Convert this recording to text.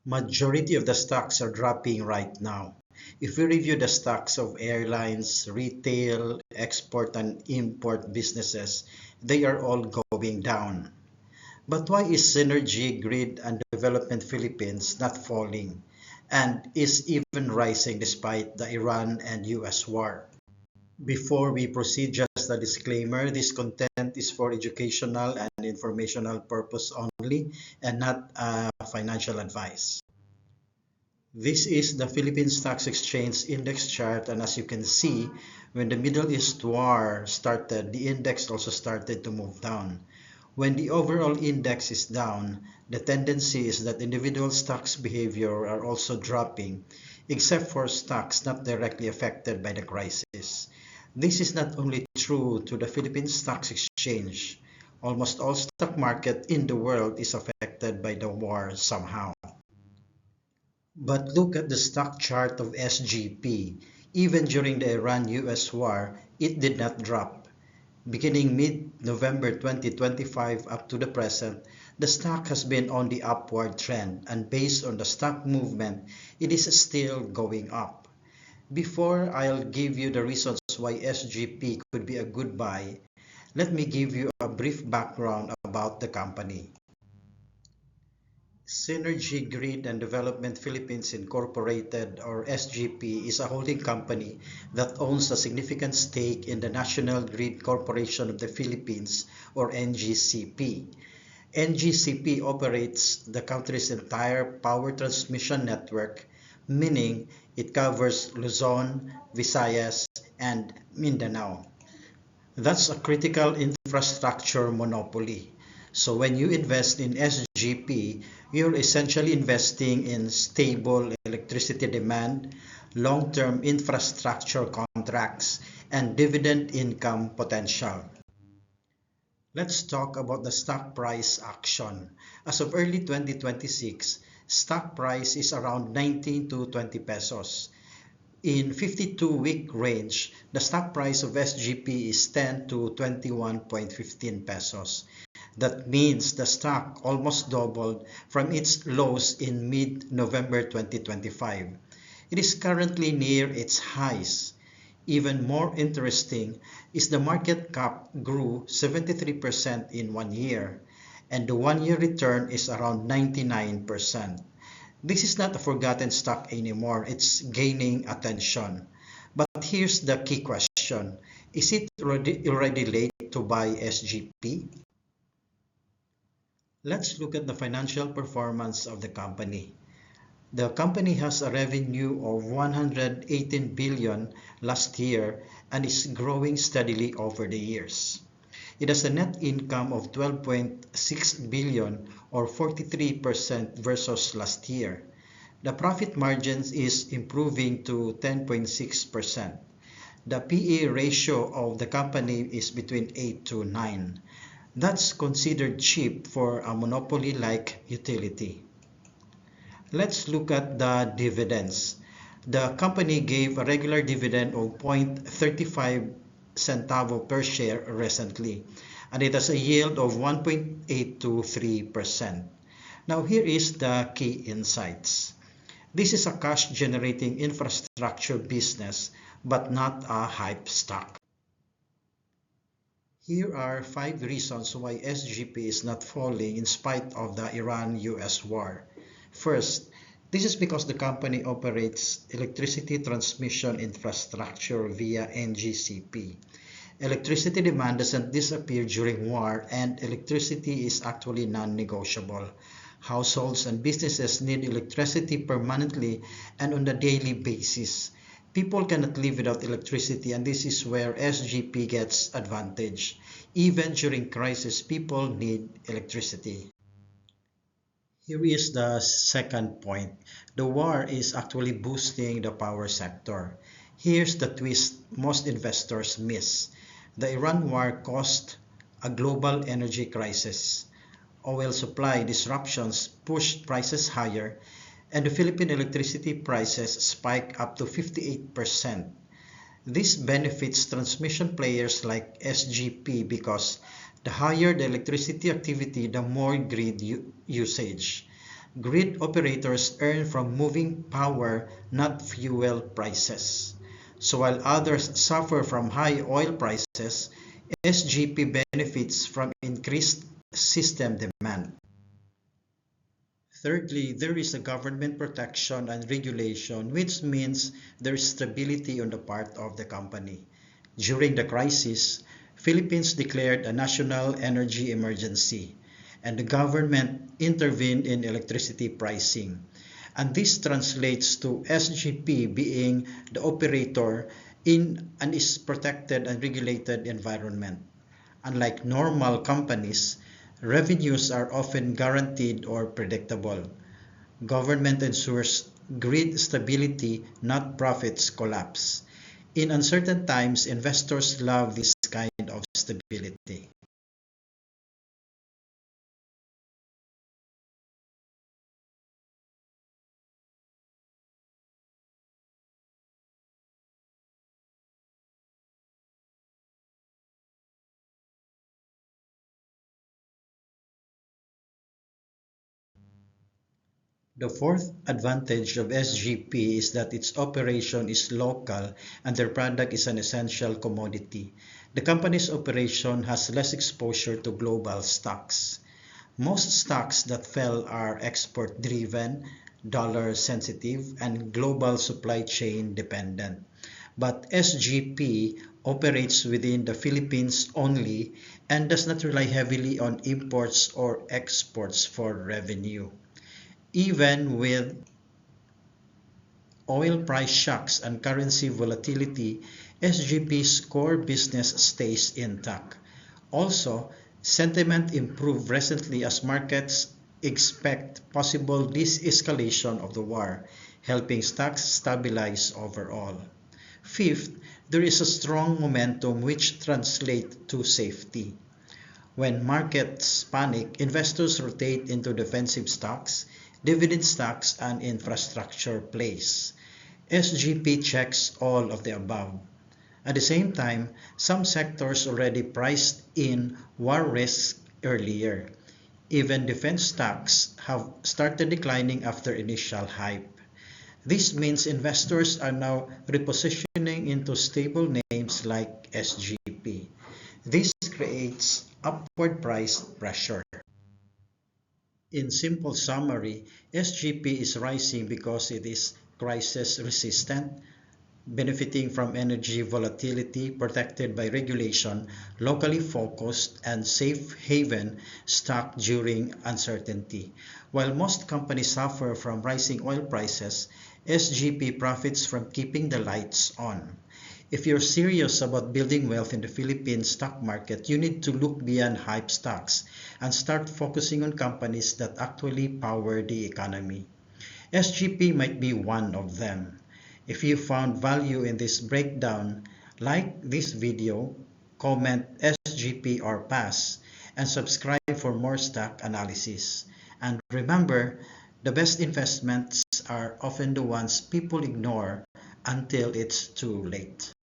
Majority of the stocks are dropping right now. If we review the stocks of airlines, retail, export and import businesses, they are all going down. But why is Synergy, Grid and Development Philippines not falling and is even rising despite the Iran and US war? Before we proceed, just a disclaimer, this content is for educational and informational purpose only and not financial advice. This is the Philippine Stock Exchange Index chart, and as you can see, when the Middle East war started, the index also started to move down. When the overall index is down, the tendency is that individual stocks' behavior are also dropping, except for stocks not directly affected by the crisis. This is not only true to the Philippine Stock Exchange. Almost all stock market in the world is affected by the war somehow. But look at the stock chart of SGP. Even during the Iran-US war, it did not drop. Beginning mid-November 2025 up to the present, the stock has been on the upward trend, and based on the stock movement, it is still going up. Before I'll give you the reasons why SGP could be a good buy, let me give you a brief background about the company. Synergy Grid and Development Philippines Incorporated, or SGP, is a holding company that owns a significant stake in the National Grid Corporation of the Philippines, or NGCP. NGCP operates the country's entire power transmission network, meaning it covers Luzon, Visayas, and Mindanao. That's a critical infrastructure monopoly. So when you invest in SGP, you're essentially investing in stable electricity demand, long-term infrastructure contracts, and dividend income potential. Let's talk about the stock price action. As of early 2026, stock price is around 19 to 20 pesos. In 52-week range, the stock price of SGP is 10 to 21.15 pesos. That means the stock almost doubled from its lows in mid-November 2025. It is currently near its highs. Even more interesting is the market cap grew 73% in 1 year, and the 1 year return is around 99%. This is not a forgotten stock anymore, it's gaining attention. But here's the key question. Is it already late to buy SGP? Let's look at the financial performance of the company. The company has a revenue of 118 billion last year and is growing steadily over the years. It has a net income of 12.6 billion or 43% versus last year. The profit margins is improving to 10.6%. The PE ratio of the company is between 8 to 9. That's considered cheap for a monopoly-like utility. Let's look at the dividends. The company gave a regular dividend of 0.35 centavo per share recently, and it has a yield of 1.8 to 3%. Now here is the key insights. This is a cash-generating infrastructure business, but not a hype stock. Here are 5 reasons why SGP is not falling in spite of the Iran-US war. First, this is because the company operates electricity transmission infrastructure via NGCP. Electricity demand doesn't disappear during war, and electricity is actually non-negotiable. Households and businesses need electricity permanently and on a daily basis. People cannot live without electricity, and this is where SGP gets advantage. Even during crisis, people need electricity. Here is the second point. The war is actually boosting the power sector. Here's the twist most investors miss. The Iran war caused a global energy crisis. Oil supply disruptions pushed prices higher, and the Philippine electricity prices spiked up to 58%. This benefits transmission players like SGP because the higher the electricity activity, the more grid usage. Grid operators earn from moving power, not fuel prices. So while others suffer from high oil prices, SGP benefits from increased system demand. Thirdly, there is a government protection and regulation, which means there is stability on the part of the company. During the crisis, Philippines declared a national energy emergency, and the government intervened in electricity pricing. And this translates to SGP being the operator in an is protected and regulated environment. Unlike normal companies, revenues are often guaranteed or predictable. Government ensures grid stability, not profits collapse. In uncertain times, investors love this kind of stability. The fourth advantage of SGP is that its operation is local and their product is an essential commodity. The company's operation has less exposure to global stocks. Most stocks that fell are export driven, dollar sensitive, and global supply chain dependent. But SGP operates within the Philippines only and does not rely heavily on imports or exports for revenue. Even with oil price shocks and currency volatility, SGP's core business stays intact. Also, sentiment improved recently as markets expect possible de-escalation of the war, helping stocks stabilize overall. Fifth, there is a strong momentum which translates to safety. When markets panic, investors rotate into defensive stocks, dividend stocks, and infrastructure plays. SGP checks all of the above. At the same time, some sectors already priced in war risks earlier. Even defense stocks have started declining after initial hype. This means investors are now repositioning into stable names like SGP. This creates upward price pressure. In simple summary, SGP is rising because it is crisis resistant, benefiting from energy volatility, protected by regulation, locally focused, and safe haven stock during uncertainty. While most companies suffer from rising oil prices, SGP profits from keeping the lights on. If you're serious about building wealth in the Philippine stock market, you need to look beyond hype stocks and start focusing on companies that actually power the economy. SGP might be one of them. If you found value in this breakdown, like this video, comment SGP or pass, and subscribe for more stock analysis. And remember, the best investments are often the ones people ignore until it's too late.